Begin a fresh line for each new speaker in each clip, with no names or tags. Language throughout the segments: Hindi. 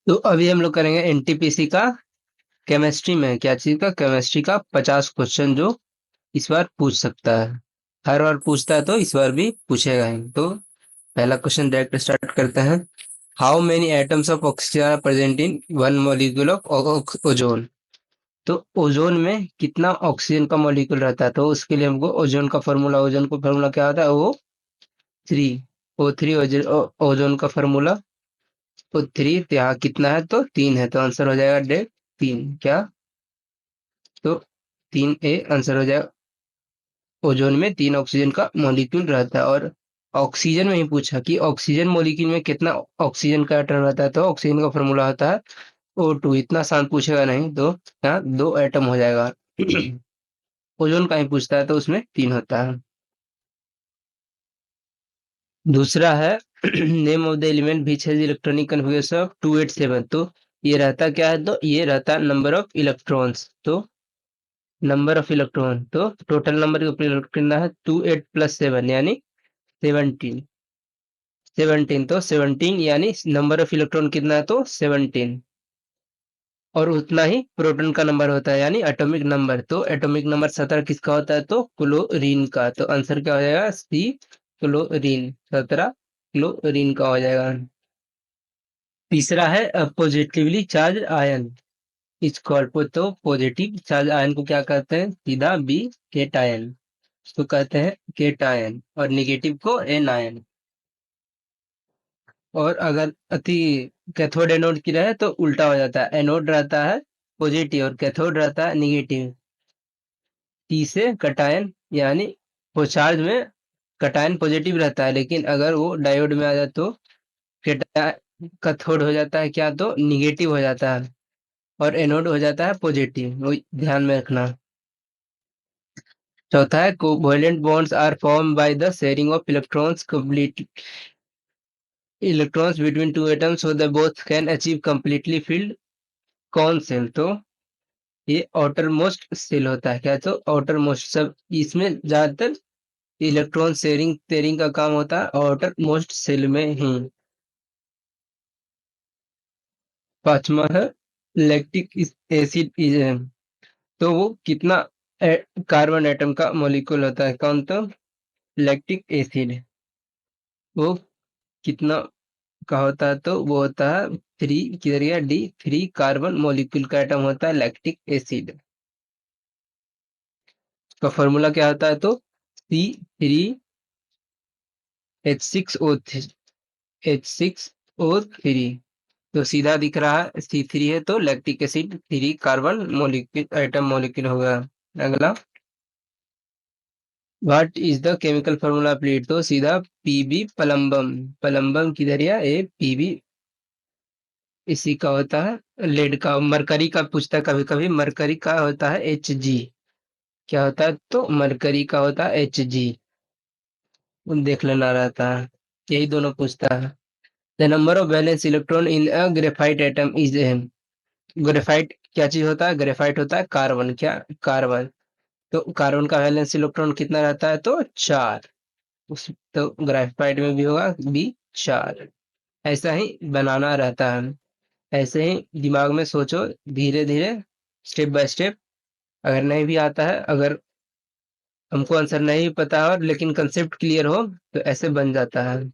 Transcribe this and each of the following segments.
तो अभी हम लोग करेंगे एनटीपीसी का केमिस्ट्री में, क्या चीज का, केमिस्ट्री का 50 क्वेश्चन जो इस बार पूछ सकता है। हर बार पूछता है तो इस बार भी पूछेगा ही। तो पहला क्वेश्चन डायरेक्ट स्टार्ट करते हैं। How many atoms of oxygen are present in one molecule of ozone. तो ओजोन में कितना ऑक्सीजन का मॉलिक्यूल रहता है, तो उसके लिए हमको ओजोन का फॉर्मूला क्या होता है, O3। O3 ओजोन का फॉर्मूला। तो थ्री यहाँ कितना है, तो 3 है, तो आंसर हो जाएगा डेट 3 क्या, तो 3A आंसर हो जाएगा। ओजोन में 3 ऑक्सीजन का मॉलिक्यूल रहता है। और ऑक्सीजन में ही पूछा कि ऑक्सीजन मॉलिक्यूल में कितना ऑक्सीजन का एटम रहता है, तो ऑक्सीजन का फॉर्मूला होता है O2। इतना आसान पूछेगा नहीं, तो यहाँ 2 एटम हो जाएगा। ओजोन का ही पूछता है तो उसमें 3 होता है। दूसरा है name of the element which has electronic configuration of 287। तो ये रहता क्या है, तो ये रहता है नंबर ऑफ इलेक्ट्रॉन्स। तो नंबर ऑफ इलेक्ट्रॉन, तो टोटल नंबर कितना है, 28 प्लस 7 यानी 17। 17, तो 17 यानी नंबर ऑफ इलेक्ट्रॉन कितना है, तो 17। और उतना ही प्रोटॉन का नंबर होता है यानी एटॉमिक नंबर। तो एटॉमिक नंबर 17 किसका होता है, तो क्लोरीन का। तो आंसर क्या हो जाएगा, सी क्लोरीन। 17 क्लोरीन का हो जाएगा। तीसरा है positively charge ion is called. तो पॉजिटिव चार्ज आयन को क्या कहते हैं, सीधा बी केट आयन, इसको कहते हैं केट आयन। और निगेटिव को एन आयन। और अगर अति कैथोड एनोड की रहे तो उल्टा हो जाता है, एनोड रहता है पॉजिटिव और कैथोड रहता है निगेटिव। टी से कटायन यानी वो चार्ज में कटायन पॉजिटिव रहता है, लेकिन अगर वो डायोड में आ जाए तो कैथोड हो जाता है क्या, तो निगेटिव हो जाता है। और एनोड हो जाता है पॉजिटिव, वो ध्यान में रखना। चौथा है covalent bonds are form by the sharing of electrons complete electrons between two atoms so that both can achieve completely filled कौन सेल। तो ये आउटर मोस्ट सेल होता है क्या, तो आउटर मोस्ट सब इसमें ज्यादातर इलेक्ट्रॉन शेयरिंग तेयरिंग का काम होता है आउटर मोस्ट सेल में ही। पांचवा है लैक्टिक एसिड इज, तो वो कितना कार्बन एटम का मॉलिक्यूल होता है, कौन, तो लैक्टिक एसिड वो कितना का होता है, तो वो होता है 3, किधर गया, D3 कार्बन मॉलिक्यूल का एटम होता है लैक्टिक एसिड। का फॉर्मूला क्या होता है, तो C3H6O3 H6O3। तो सीधा दिख रहा है C3 है, तो lactic acid 3 carbon molecule atom molecule होगा। अगला, what is the chemical formula plead. तो सीधा पीबी प्लम्बम। प्लम्बम किधर है, ए पीबी इसी का होता है लेड का। मरकरी का पूछता है कभी कभी, मरकरी का होता है Hg। क्या होता है, तो मरकरी का होता है Hg। देख लेना रहता है, यही दोनों पूछता है। The number of valence electron in a graphite atom is M. Graphite क्या चीज होता है, ग्रेफाइट होता है कार्बन, क्या, कार्बन। तो कार्बन का वैलेंस इलेक्ट्रॉन कितना रहता है, तो 4। उस तो ग्रेफाइट में भी होगा B4। ऐसा ही बनाना रहता है। ऐसे ही दिमाग में सोचो, धीरे धीरे, स्टेप बाय स्टेप। अगर नहीं भी आता है, अगर हमको आंसर नहीं पता और लेकिन कंसेप्ट क्लियर हो, तो ऐसे बन जाता है।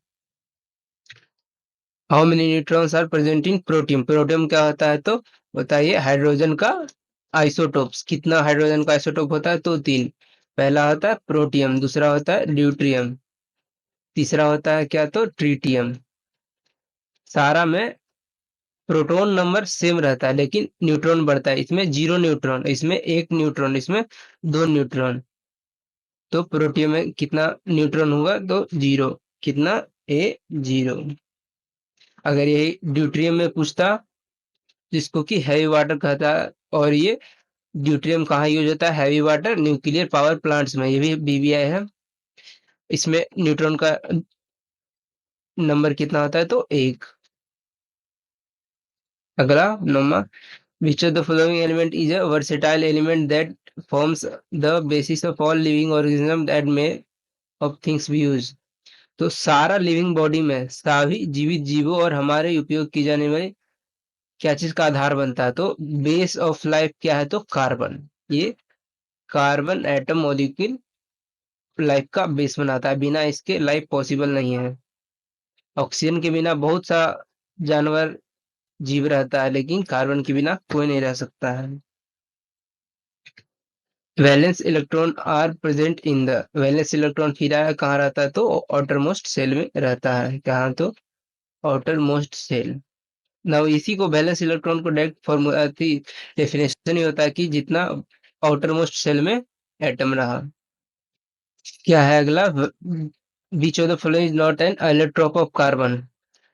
How many neutrons are present in protium. Protium क्या होता है, तो बताइए हाइड्रोजन का आइसोटोप्स। कितना हाइड्रोजन का आइसोटोप होता है, तो 3। पहला होता है प्रोटियम, दूसरा होता है ड्यूट्रियम, तीसरा होता है क्या, तो ट्रीटियम। सारा में प्रोटॉन नंबर सेम रहता है लेकिन न्यूट्रॉन बढ़ता है, इसमें 0 न्यूट्रॉन, इसमें 1 न्यूट्रॉन, इसमें 2 न्यूट्रॉन। तो प्रोटियम में कितना न्यूट्रॉन होगा, तो 0। कितना, A0। अगर यही ड्यूट्रियम में पूछता, जिसको कि हैवी वाटर कहता है, और ये ड्यूट्रियम कहाँ यूज होता है, heavy water nuclear power plants में, ये भी BBI है। इसमें न्यूट्रॉन का नंबर कितना होता है, तो 1। अगला, नौमा, which of the following element is a versatile element that forms the basis of all living organisms that may of things we use। तो सारा लिविंग बॉडी में, सभी जीवित जीवों और हमारे उपयोग की जाने वाली क्या चीज का आधार बनता है? तो बेस ऑफ लाइफ क्या है? तो कार्बन। ये कार्बन एटम मॉलिक्यूल लाइफ का बेस बनाता है, बिना इसके लाइफ पॉसिबल नहीं है। ऑक्सीजन के बिना बहुत सा जानवर जीव रहता है, लेकिन कार्बन के बिना कोई नहीं रह सकता है। Valence electron are present in the, valence electron फिर आया कहाँ रहता है? तो आउटर मोस्ट सेल में रहता है। कहाँ? तो आउटर मोस्ट सेल। ना इसी को वैलेंस इलेक्ट्रॉन को डायरेक्ट फॉर्मूला थी, डेफिनेशन ही होता है कि जितना आउटर मोस्ट सेल में एटम रहा। क्या है अगला? विच of the following is not an allotrope of carbon?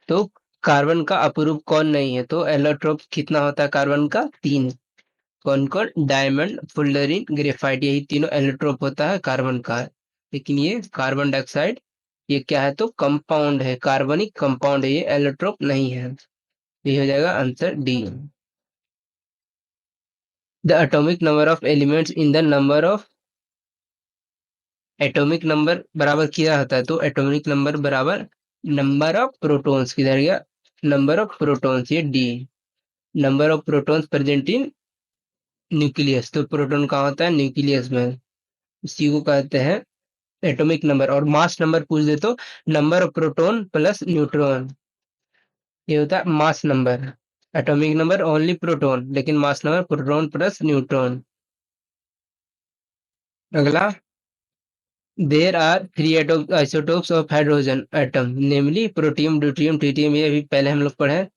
तो कार्बन का अपरूप कौन नहीं है? तो एलोट्रोप कितना होता है कार्बन का? 3। कौन कौन? डायमंड, फुल्लरीन, ग्रेफाइट, यही तीनों एलोट्रोप होता है कार्बन का। लेकिन ये कार्बन डाइऑक्साइड ये क्या है? तो कंपाउंड है, कार्बनिक कंपाउंड है, ये एलोट्रोप नहीं है। ये हो जाएगा answer D. The atomic number of elements in the number of, atomic number बराबर क्या होता है? तो एटॉमिक नंबर बराबर नंबर ऑफ प्रोटॉन्स। किधर गया? नंबर ऑफ प्रोटॉन्स, ये D. Number of protons present in nucleus. तो प्रोटॉन कहाँ होता है? न्यूक्लियस में। इसी को कहते हैं एटॉमिक नंबर। और मास नंबर पूछ दे तो number of proton plus neutron, ये होता है mass number. Atomic number only proton, लेकिन mass number proton plus neutron. अगला, there are three isotopes of hydrogen atom, namely protium, deuterium, tritium. ये भी पहले हम लोग पढ़े हैं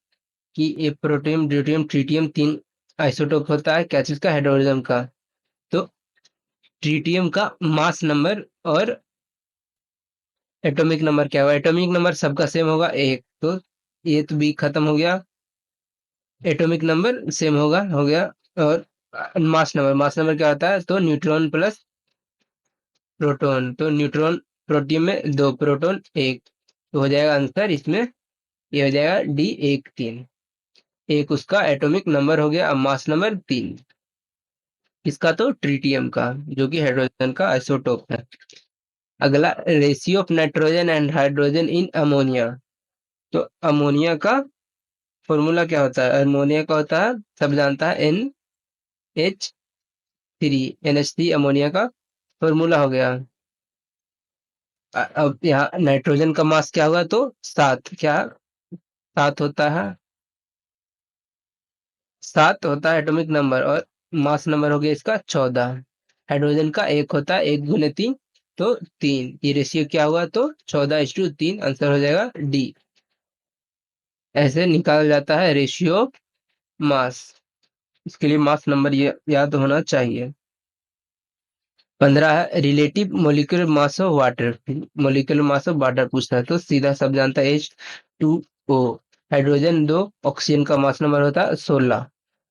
कि ये प्रोटियम, ड्यूटियम, ट्रिटियम 3 आइसोटोप होता है। क्या चीज का? हाइड्रोजन का। तो ट्रिटियम का मास नंबर और एटॉमिक नंबर क्या होगा? एटॉमिक नंबर सबका सेम होगा 1, तो ये तो बी खत्म हो गया। एटॉमिक नंबर सेम होगा, हो गया। और मास नंबर, मास नंबर क्या होता है? तो न्यूट्रॉन प्लस प्रोटॉन। तो न्यूट्रॉन प्रोटियम में 2, प्रोटॉन 1, तो हो जाएगा आंसर इसमें, ये हो जाएगा डी 1 3। एक उसका एटॉमिक नंबर हो गया। अब मास नंबर 3 इसका, तो ट्रिटियम का, जो कि हाइड्रोजन का आइसोटोप है। अगला, ratio of nitrogen and hydrogen in ammonia. तो अमोनिया का फॉर्मूला क्या होता है? अमोनिया का होता है, सब जानता है, NH3, NH3 अमोनिया का फॉर्मूला हो गया। अब यहाँ नाइट्रोजन का मास क्या हुआ? तो 7, क्या 7 होता है? 7 होता है एटॉमिक नंबर, और मास नंबर हो गया इसका 14। हाइड्रोजन का 1 होता है, 1 × 3, तो 3। ये रेशियो क्या हुआ? तो 14:3। आंसर हो जाएगा डी। ऐसे निकाला जाता है रेशियो मास। इसके लिए मास नंबर ये याद होना चाहिए। 15 है relative molecular mass of water. Molecular mass of water पूछता है, तो सीधा सब जानता है H2O। हाइड्रोजन 2, ऑक्सीजन का मास नंबर होता है 16,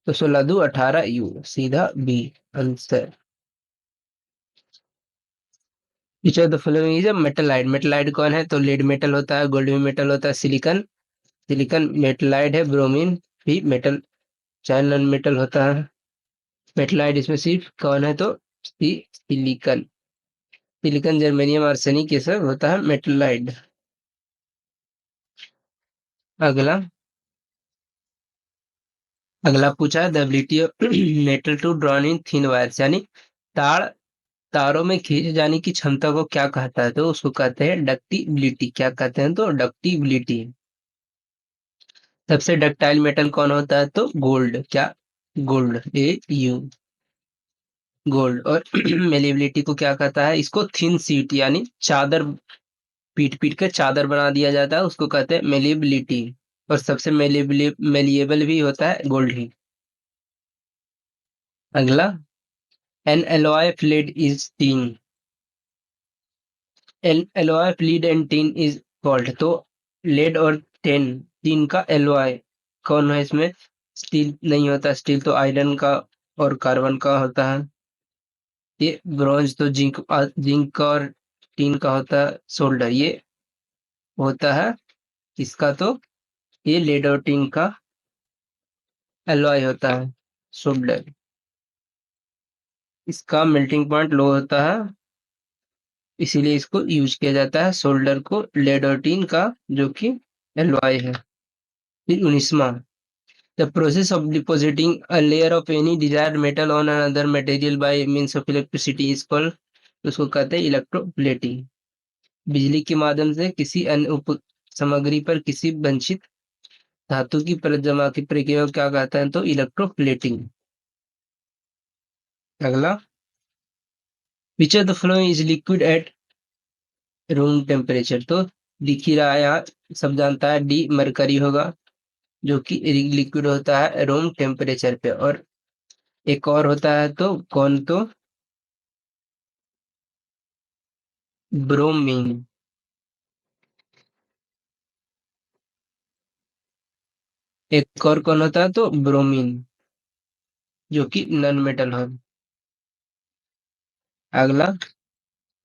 तो 16 × 2 = 18U, सीधा B answer. Which of the following is a metalloid? Metalloid कौन है? तो लेड मेटल होता है, गोल्ड मेटल होता है, सिलिकन, सिलिकन मेटलाइड है, ब्रोमीन भी मेटल, चाहे नॉन मेटल होता है। मेटलाइड इसमें सिर्फ कौन है? तो सिलिकन, सिलिकन, जर्मेनियम, आर्सेनिक, ये सब होता है मेटलाइड। अगला, अगला पूछा है the ability of metal to drawn in thin wires, यानी तार, तारों में खींचे जाने की क्षमता को क्या कहता है? तो उसको कहते हैं डक्टिबिलिटी। क्या कहते हैं? तो डक्टिबिलिटी। सबसे डक्टाइल मेटल कौन होता है? तो गोल्ड। क्या? Gold, AU, gold. और मेलिबिलिटी को क्या कहता है? इसको थिन सीट, यानी चादर, पीट पीट के चादर बना दिया जाता है, उसको कहते हैं मेलिबिलिटी। और सबसे मेलिएबल भी होता है गोल्ड ही। अगला, N alloy fled is tin, L alloy fled and teen is called. तो लेड और टेन, टीन का एलॉय कौन है इसमें? स्टील नहीं होता, स्टील तो आयरन का और कार्बन का होता है। ये ब्रॉन्ज तो जिंक, जिंक और टीन का होता है सोल्डर, ये होता है इसका, तो ये लेड और टीन का एलॉय होता है सोल्डर। इसका मेल्टिंग पॉइंट लो होता है, इसीलिए इसको यूज किया जाता है सोल्डर को, लेड और टीन का, जो कि एलॉय है। फिर 19वां, The process of depositing a layer of any desired metal on another material by means of electricity is called, उसको कहते हैं इलेक्ट्रोप्लेटिंग। बिजली के माध्यम से किसी अन्य उप सामग्री पर किसी वंचित धातु की परत जमा की प्रक्रिया को क्या कहते हैं, तो इलेक्ट्रोप्लेटिंग। अगला, विच of the following is liquid at room temperature. तो दिख ही रहा है यहाँ, सब जानता है डी मरकरी होगा, जो कि लिक्विड होता है रूम टेम्परेचर पे। और एक और होता है तो कौन, तो ब्रोमीन। एक और कौन होता है, तो ब्रोमीन, जो कि नॉन मेटल हो। अगला,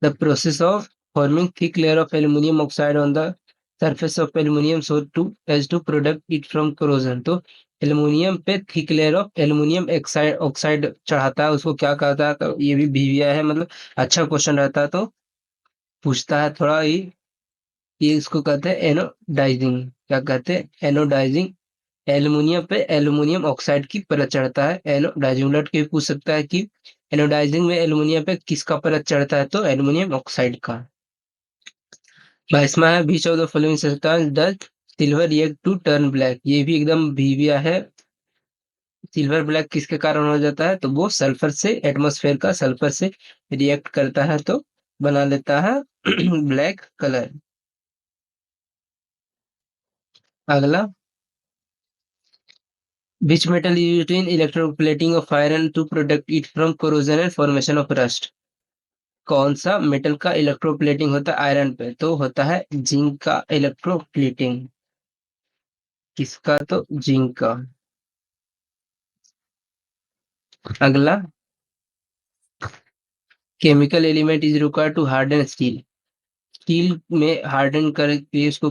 the process of forming thick layer of aluminium oxide on the surface of aluminium so to as to product it from corrosion. तो एल्यूमिनियम पे thick layer of aluminium oxide oxide चढ़ाता है, उसको क्या कहता है, तो ये भी वीविया है, मतलब अच्छा क्वेश्चन रहता है तो पूछता है थोड़ा ही। ये इसको कहते हैं एनोडाइजिंग। क्या कहते हैं, एनोडाइजिंग। एल्युमिनियम पे एल्युमिनियम ऑक्साइड की परत चढ़ता है, एनोडाइजिंग। उलट के भी पूछ सकता है कि एनोडाइजिंग में एल्युमिनियम पे किसका परत चढ़ता है, तो एल्युमिनियम ऑक्साइड का। 22वां है, which of the following substance does silver react to turn black. ये भी एकदम भीविया है। सिल्वर ब्लैक किसके कारण हो जाता है, तो वो सल्फर से, एटमॉस्फेयर का सल्फर से रिएक्ट करता है तो बना लेता है ब्लैक कलर। अगला, which metal is used in electroplating of iron to protect it from corrosion and formation of rust। कौन सा मेटल का इलेक्ट्रोप्लेटिंग होता है आयरन पे, तो होता है जिंक का इलेक्ट्रोप्लेटिंग। किसका, तो जिंक का। अगला, chemical element is required to harden steel. Steel में हार्डन करके उसको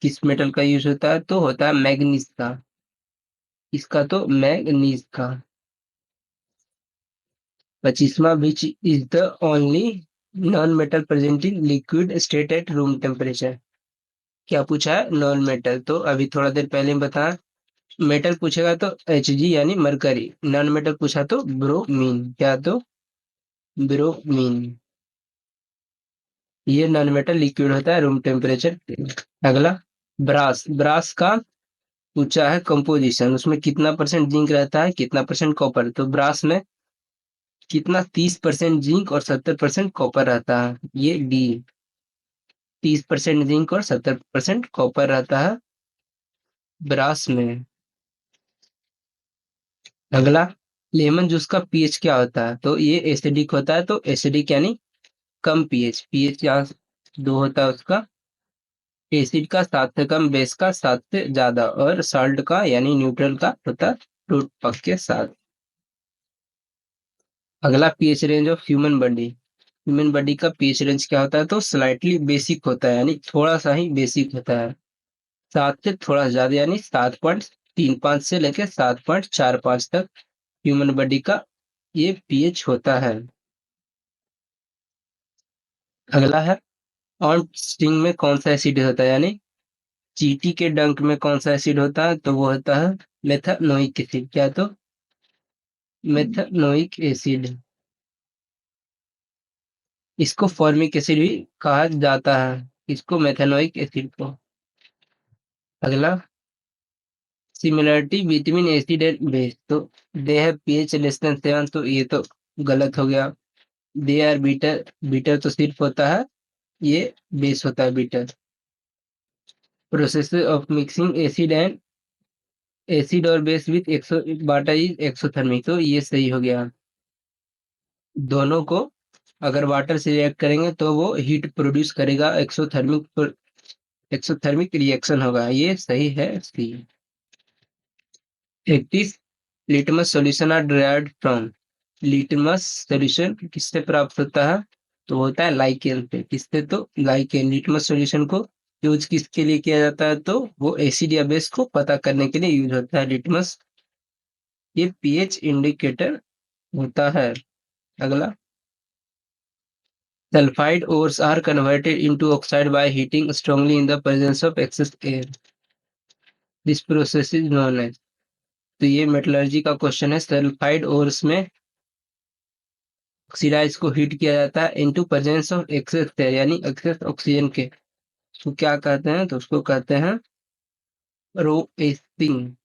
किस मेटल का यूज होता है, तो होता है मैग्नीज का। इसका तो मैग्नीज का। 25वां, which is the only non metal present in liquid state at room temperature. क्या पूछा है, नॉन मेटल। तो अभी थोड़ा देर पहले बताया, मेटल पूछेगा तो Hg यानी मरकरी, नॉन मेटल पूछा तो ब्रोमीन। क्या, तो ब्रोमीन। ये नॉन मेटल लिक्विड होता है रूम टेम्परेचर पे। अगला, ब्रास। ब्रास का पूछा है कंपोजिशन, उसमें कितना परसेंट जिंक रहता है, कितना परसेंट कॉपर। तो ब्रास में कितना, 30% जिंक और 70% कॉपर रहता है, ये डी। 30% जिंक और 70% कॉपर रहता है ब्रास में। अगला, लेमन जूस का पीएच क्या होता है, तो ये एसिडिक होता है। तो एसिडिक यानी कम पीएच। पीएच यहाँ 2 होता है उसका। एसिड का 7 से कम, बेस का 7 से ज्यादा, और सॉल्ट का यानी न्यूट्रल का होता है फ्रूट पक के साथ। अगला, pH range of human body. Human body का पीएच रेंज क्या होता है, तो स्लाइटली बेसिक होता है, यानी थोड़ा सा ही बेसिक होता है। 7 से थोड़ा ज्यादा, यानी 7.35 से लेकर 7.45 तक ह्यूमन बॉडी का ये पीएच होता है। अगला है, ऑन स्टिंग में कौन सा एसिड होता है, यानी चींटी के डंक में कौन सा एसिड होता है, तो वो होता है मेथनोइक एसिड। क्या, तो मेथनोइक एसिड। इसको फॉर्मिक एसिड भी कहा जाता है, इसको मेथनोइक एसिड को। अगला, similarity between acid and base. तो they have pH less than 7, तो ये तो गलत हो गया। They are beater. बीटर तो सिर्फ होता है, ये बेस होता है bitter. Process of mixing acid and acid और base with excess water is exothermic. तो ये सही हो गया। दोनों को अगर वाटर से रिएक्ट करेंगे तो वो हीट प्रोड्यूस करेगा, एक्सोथर्मिक, एक्सोथर्मिक रिएक्शन होगा, ये सही है C. 31, litmus solution are derived from. Litmus solution किससे प्राप्त होता है, तो होता है लाइकेन पे। किससे, तो लाइकेन। लिटमस सॉल्यूशन को यूज किसके लिए किया जाता है, तो वो एसिड या बेस को पता करने के लिए यूज होता है लिटमस। ये पीएच इंडिकेटर होता है। अगला, sulphide ores are converted into oxide by heating strongly in the presence of excess air. This process is known as। तो ये मेटलर्जी का क्वेश्चन है। सल्फाइड ओर्स में ऑक्सीडाइज को हीट किया जाता है into presence of excess air, यानी एक्सेस ऑक्सीजन के। उसको क्या कहते हैं? तो उसको कहते हैं रोएस्टिंग।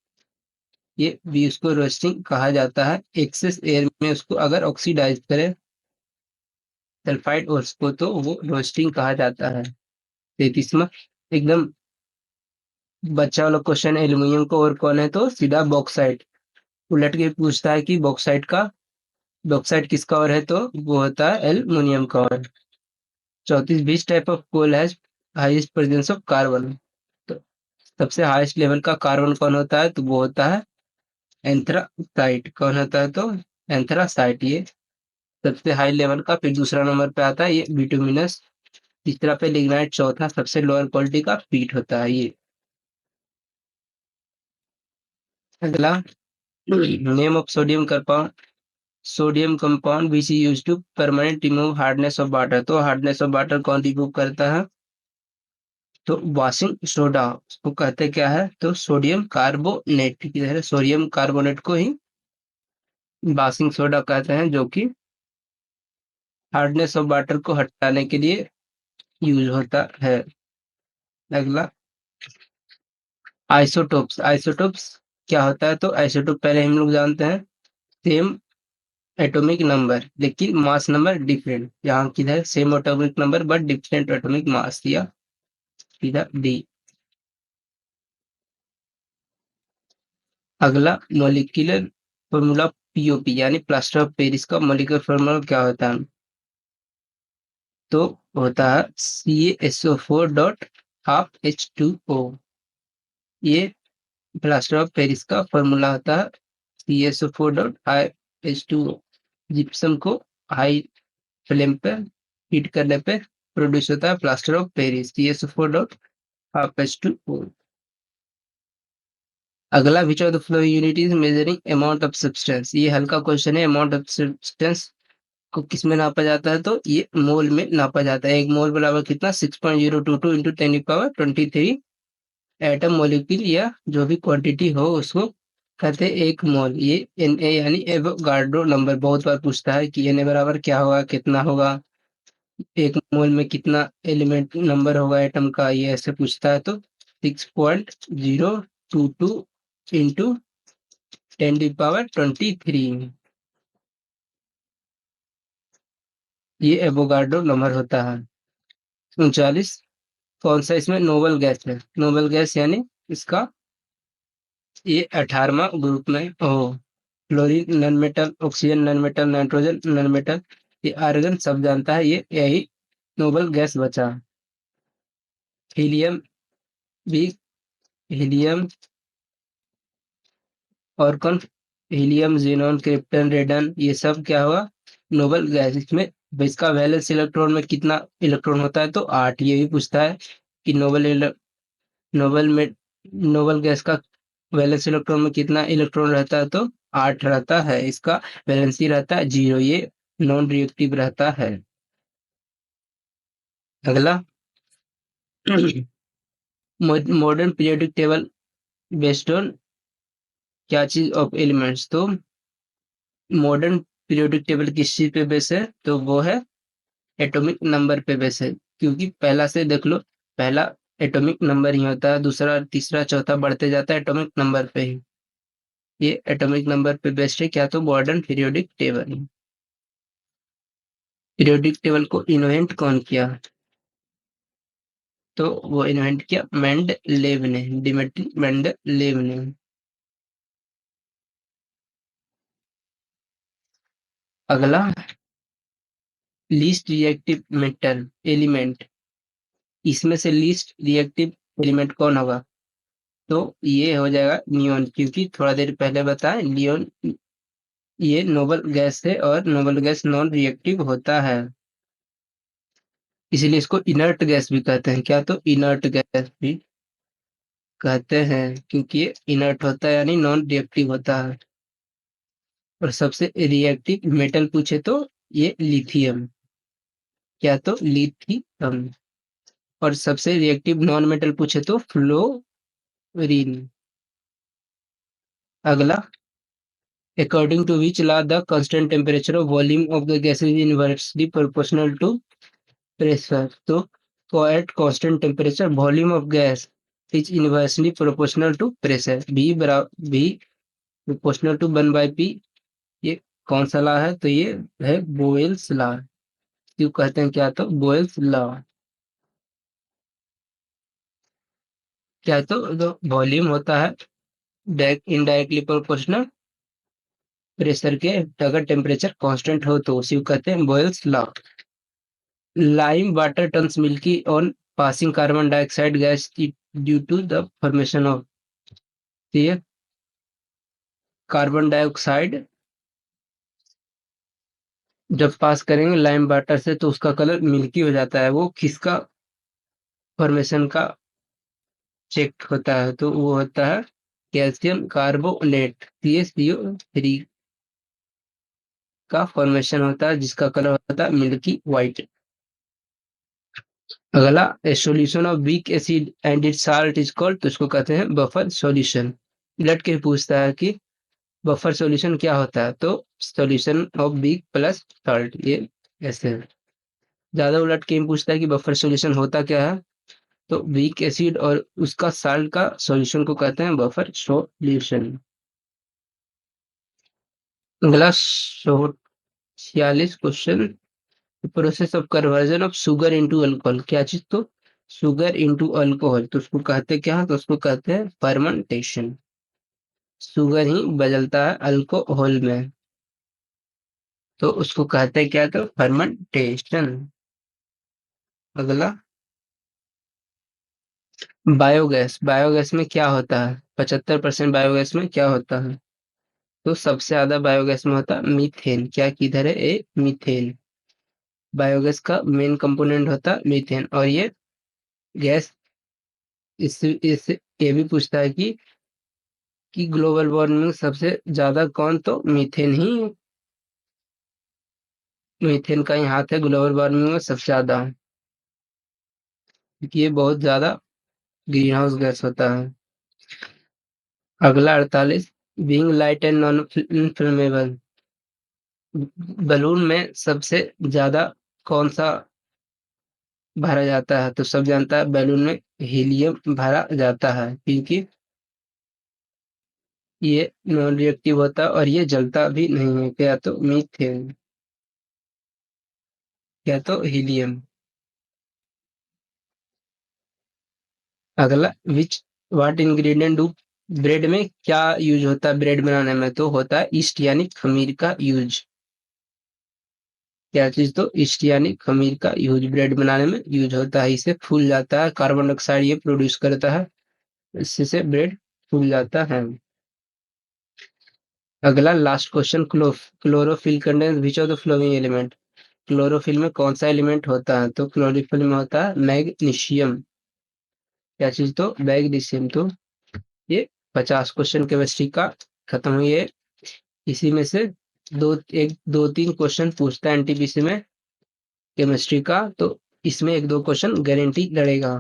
ये भी उसको रोस्टिंग कहा जाता है। एक्सेस एयर में उसको अगर ऑक्सीडाइज करे सल्फाइड ओर्स को तो वो रोस्टिंग कहा जाता है। 33वां एकदम बच्चा वाला क्वेश्चन, एल्यूमिनियम का और कौन है? तो सीधा बॉक्साइट। उलट के पूछता है कि बॉक्साइट किसका और है? तो वो होता है एल्यूमिनियम का और। 34 which type of coal has highest presence of carbon. तो सबसे हाईएस्ट लेवल का कार्बन कौन होता है? तो वो होता है एंथ्रासाइट। कौन होता है? तो एंथ्रासाइट। ये सबसे हाई लेवल का। फिर दूसरा नंबर पे आता है ये बिटुमिनस, तीसरा पे लिग्नाइट, चौथा सबसे लोअर क्वालिटी का पीट होता है ये। अगला, name of sodium compound which is used to permanent remove hardness of water. तो हार्डनेस ऑफ वाटर कौन रिमूव करता है? तो वॉशिंग सोडा। उसको कहते क्या है? तो सोडियम कार्बोनेट। सोडियम कार्बोनेट को ही वॉशिंग सोडा कहते हैं, जो कि हार्डनेस ऑफ वाटर को हटाने के लिए यूज होता है। अगला, आइसोटोप्स क्या होता है? तो आइसोटोप पहले हम लोग जानते हैं, सेम एटॉमिक नंबर लेकिन मास नंबर डिफरेंट। यहाँ किधर same atomic number but different atomic mass दिया, सीधा डी। अगला, मोलिकुलर फॉर्मूला पीओपी यानी प्लास्टर ऑफ पेरिस का मोलिकुलर फॉर्मूला क्या होता है? तो होता है CaSO4 डॉट हाफ H2O। ये प्लास्टर ऑफ पेरिस का फॉर्मूला होता है, CaSO4 dot half H2O। Gypsum को हाई फ्लेम पे हीट करने पे प्रोड्यूस होता है plaster of Paris, CaSO4 dot half H2O। अगला, विच of the following unit is measuring amount of substance. ये हल्का क्वेश्चन है। अमाउंट ऑफ सब्सटेंस को किस में नापा जाता है? तो ये मोल में नापा जाता है। एक मोल बराबर कितना? 6.022 इंटू 10 की पावर 23 एटम मॉलिक्यूल या जो भी क्वांटिटी हो उसको कहते हैं एक मोल। ये Na यानी एवोगाड्रो नंबर बहुत बार पूछता है कि Na बराबर क्या होगा, कितना होगा, एक मोल में कितना एलिमेंट नंबर होगा एटम का, ये ऐसे पूछता है। तो 6.022 इंटू 10 की पावर 23, ये एवोगाड्रो नंबर होता है। 39, कौन सा इसमें नोबल गैस है? नोबल गैस यानी इसका ये 18वां ग्रुप में हो। Fluorine non metal, oxygen non metal, nitrogen non metal, ये आर्गन सब जानता है। ये यही नोबल गैस बचा। हीलियम भी, हीलियम और कौन? हीलियम, जीनॉन, क्रिप्टन, रेडन, ये सब क्या हुआ? Noble gas. इसमें इसका वैलेंस इलेक्ट्रॉन में कितना इलेक्ट्रॉन होता है? तो 8। ये भी पूछता है कि नोबल में नोबल गैस का वैलेंस इलेक्ट्रॉन में कितना इलेक्ट्रॉन रहता है? तो 8 रहता है। इसका वैलेंसी रहता है 0। ये नॉन रिएक्टिव रहता है। अगला, modern periodic table based on क्या चीज ऑफ एलिमेंट्स। तो मॉडर्न पीरियोडिक टेबल किस चीज पे बेस है? तो वो है एटॉमिक नंबर पे बेस है। क्योंकि पहला से देख लो, पहला एटॉमिक नंबर ही होता है, दूसरा तीसरा चौथा बढ़ते जाता है एटॉमिक नंबर पे ही। ये एटॉमिक नंबर पे बेस्ड है क्या? तो modern periodic table. Periodic table को इन्वेंट कौन किया? तो वो इन्वेंट किया मेंडलेव ने, डिमिट्री मेंडलेव ने। अगला, लीस्ट रिएक्टिव मेटल एलिमेंट, इसमें से लीस्ट रिएक्टिव एलिमेंट कौन होगा? तो ये हो जाएगा नियोन। क्योंकि थोड़ा देर पहले बताया नियोन ये नोबल गैस है और नोबल गैस नॉन रिएक्टिव होता है, इसीलिए इसको इनर्ट गैस भी कहते हैं। क्या? तो इनर्ट गैस भी कहते हैं क्योंकि ये इनर्ट होता है यानी नॉन रिएक्टिव होता है। और सबसे रिएक्टिव मेटल पूछे तो ये लिथियम। क्या? तो लिथियम। और सबसे रिएक्टिव नॉन मेटल पूछे तो फ्लोरीन। अगला, according to which law the constant temperature of volume of the gas is inversely proportional to pressure. तो at constant temperature volume of gas is inversely proportional to pressure, भी प्रोपोर्शनल टू 1/p। ये कौन सा लॉ है? तो ये है बोयल्स लॉ। क्यों कहते हैं क्या? तो बोयल्स लॉ। क्या? तो वॉल्यूम होता है इनडायरेक्टली प्रोपोर्शनल प्रेशर के, अगर टेम्परेचर कांस्टेंट हो तो उसी को कहते हैं Boyle's law. Lime water turns milky on passing carbon dioxide gas due to the formation of, ये कार्बन डाइऑक्साइड जब पास करेंगे लाइम वाटर से तो उसका कलर मिल्की हो जाता है। वो किसका फॉर्मेशन का चेक होता है? तो वो होता है कैल्शियम कार्बोनेट, CaCO3 का फॉर्मेशन होता है, जिसका कलर होता है मिल्की व्हाइट। अगला, ए solution of weak acid and it's salt is called, तो इसको कहते हैं बफर सॉल्यूशन। उलट के पूछता है कि बफर सॉल्यूशन क्या होता है? तो solution of weak plus salt, ये ऐसे है। ज्यादा उलट के पूछता है कि बफर सॉल्यूशन होता क्या है? तो वीक एसिड और उसका साल्ट का सॉल्यूशन को कहते हैं बफर सॉल्यूशन। अगला 46 question, process of conversion of sugar into alcohol, क्या चीज? तो शुगर इनटू अल्कोहल, तो उसको कहते क्या है? तो उसको कहते हैं फर्मेंटेशन। शुगर ही बदलता है अल्कोहल में, तो उसको कहते हैं क्या? तो फर्मेंटेशन। अगला, बायोगैस, बायोगैस में क्या होता है? 75% बायोगैस में क्या होता है? तो सबसे ज्यादा बायोगैस में होता है मीथेन। क्या किधर है? ए मीथेन। बायोगैस का मेन कंपोनेंट होता है मीथेन। और ये गैस, इस ये भी पूछता है कि ग्लोबल वार्मिंग सबसे ज्यादा कौन? तो मीथेन ही, मीथेन का ही हाथ है ग्लोबल वार्मिंग में सबसे ज्यादा, क्योंकि ये बहुत ज्यादा ग्रीन हाउस गैस होता है। अगला 48, being light and non inflammable, balloon में सबसे ज्यादा कौन सा भरा जाता है? तो सब जानता है बैलून में हीलियम भरा जाता है, क्योंकि ये नॉन रिएक्टिव होता है और ये जलता भी नहीं है। क्या? तो मीथेन। क्या? तो हीलियम। अगला, विच व्हाट इंग्रेडिएंट डू, ब्रेड में क्या यूज होता है ब्रेड बनाने में? तो होता है ईस्ट यानी खमीर का यूज। क्या चीज? तो ईस्ट यानी खमीर का यूज ब्रेड बनाने में यूज होता है। इसे फूल जाता है, कार्बन डाइऑक्साइड ये प्रोड्यूस करता है, इससे से ब्रेड फूल जाता है। अगला last question, chlorophyll contains which of the flowing element, chlorophyll में कौन सा एलिमेंट होता है? तो क्लोरोफिल में होता है मैग्नीशियम। क्या चीज? तो मैग्नीशियम। तो ये 50 क्वेश्चन केमिस्ट्री का खत्म हुई है। इसी में से दो तीन क्वेश्चन पूछता है एनटीपीसी में केमिस्ट्री का, तो इसमें एक दो क्वेश्चन गारंटी लड़ेगा।